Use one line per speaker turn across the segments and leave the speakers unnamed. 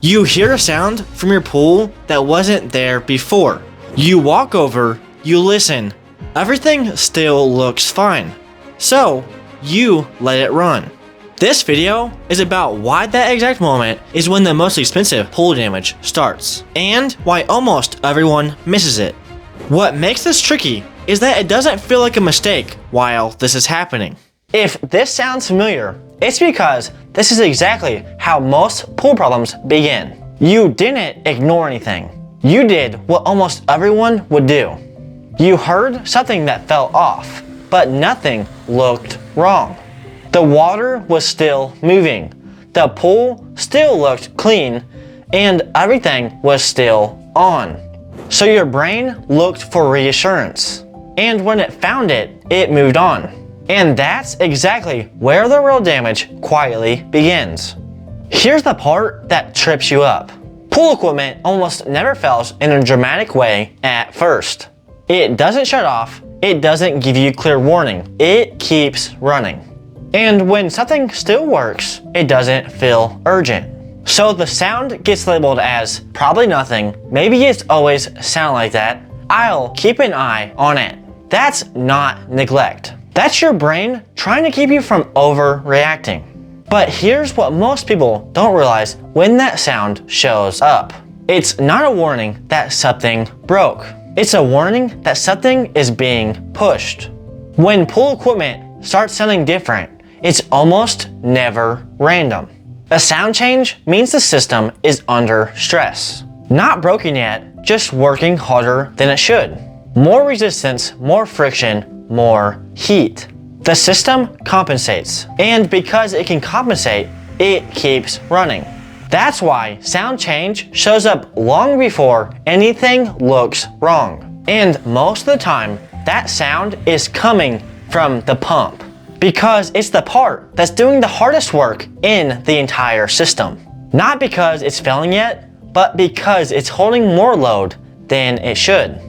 You hear a sound from your pool that wasn't there before. You walk over, you listen. Everything still looks fine. So, you let it run. This video is about why that exact moment is when the most expensive pool damage starts, and why almost everyone misses it. What makes this tricky is that it doesn't feel like a mistake while this is happening. If this sounds familiar, it's because this is exactly how most pool problems begin. You didn't ignore anything. You did what almost everyone would do. You heard something that fell off, but nothing looked wrong. The water was still moving. The pool still looked clean, and everything was still on. So your brain looked for reassurance. And when it found it, it moved on. And that's exactly where the real damage quietly begins. Here's the part that trips you up. Pool equipment almost never fails in a dramatic way at first. It doesn't shut off, it doesn't give you clear warning, it keeps running. And when something still works, it doesn't feel urgent. So the sound gets labeled as probably nothing, maybe it's always sound like that, I'll keep an eye on it. That's not neglect. That's your brain trying to keep you from overreacting. But here's what most people don't realize when that sound shows up. It's not a warning that something broke. It's a warning that something is being pushed. When pool equipment starts sounding different, it's almost never random. A sound change means the system is under stress. Not broken yet, just working harder than it should. More resistance, more friction, more heat. The system compensates, and because it can compensate, it keeps running. That's why sound change shows up long before anything looks wrong. And most of the time, that sound is coming from the pump, because it's the part that's doing the hardest work in the entire system. Not because it's failing yet, but because it's holding more load than it should.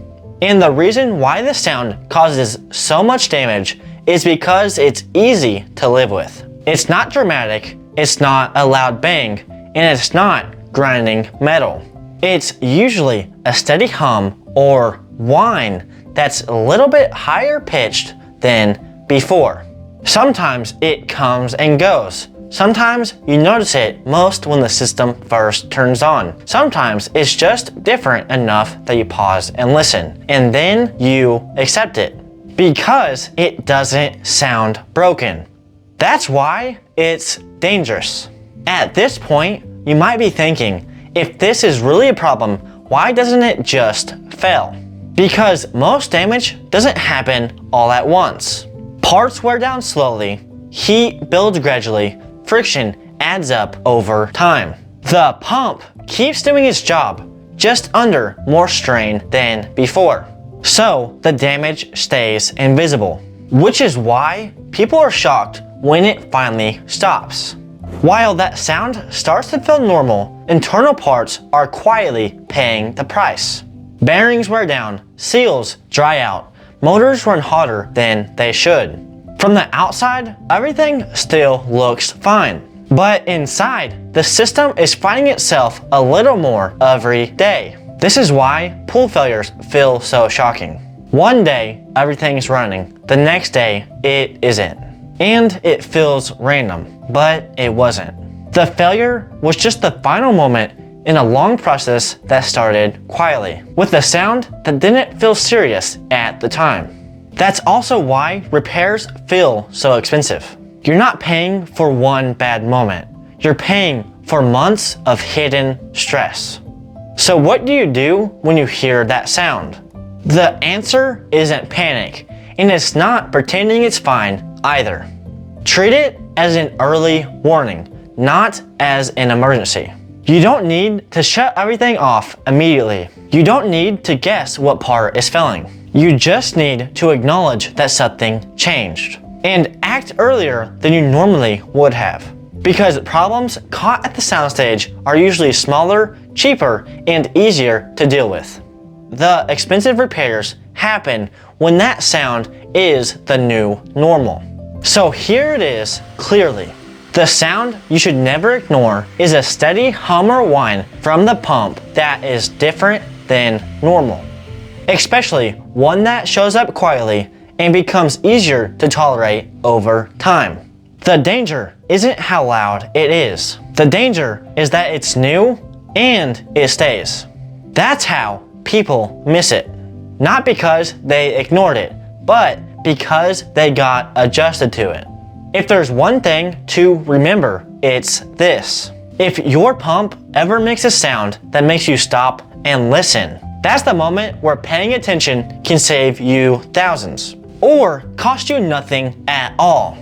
And the reason why this sound causes so much damage is because it's easy to live with. It's not dramatic, it's not a loud bang, and it's not grinding metal. It's usually a steady hum or whine that's a little bit higher pitched than before. Sometimes it comes and goes. Sometimes you notice it most when the system first turns on. Sometimes it's just different enough that you pause and listen, and then you accept it because it doesn't sound broken. That's why it's dangerous. At this point, you might be thinking, if this is really a problem, why doesn't it just fail? Because most damage doesn't happen all at once. Parts wear down slowly, heat builds gradually, friction adds up over time. The pump keeps doing its job, just under more strain than before. So the damage stays invisible, which is why people are shocked when it finally stops. While that sound starts to feel normal, internal parts are quietly paying the price. Bearings wear down, seals dry out, motors run hotter than they should. From the outside, everything still looks fine. But inside, the system is fighting itself a little more every day. This is why pool failures feel so shocking. One day, everything's running. The next day, it isn't. And it feels random, but it wasn't. The failure was just the final moment in a long process that started quietly, with a sound that didn't feel serious at the time. That's also why repairs feel so expensive. You're not paying for one bad moment. You're paying for months of hidden stress. So what do you do when you hear that sound? The answer isn't panic, and it's not pretending it's fine either. Treat it as an early warning, not as an emergency. You don't need to shut everything off immediately. You don't need to guess what part is failing. You just need to acknowledge that something changed and act earlier than you normally would have. Because problems caught at the soundstage are usually smaller, cheaper, and easier to deal with. The expensive repairs happen when that sound is the new normal. So here it is clearly. The sound you should never ignore is a steady hum or whine from the pump that is different than normal, especially one that shows up quietly and becomes easier to tolerate over time. The danger isn't how loud it is. The danger is that it's new and it stays. That's how people miss it. Not because they ignored it, but because they got adjusted to it. If there's one thing to remember, it's this. If your pump ever makes a sound that makes you stop and listen, that's the moment where paying attention can save you thousands, or cost you nothing at all.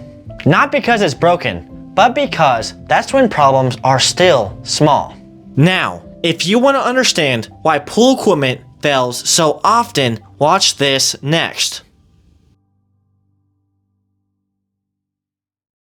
Not because it's broken, but because that's when problems are still small. Now, if you want to understand why pool equipment fails so often, watch this next.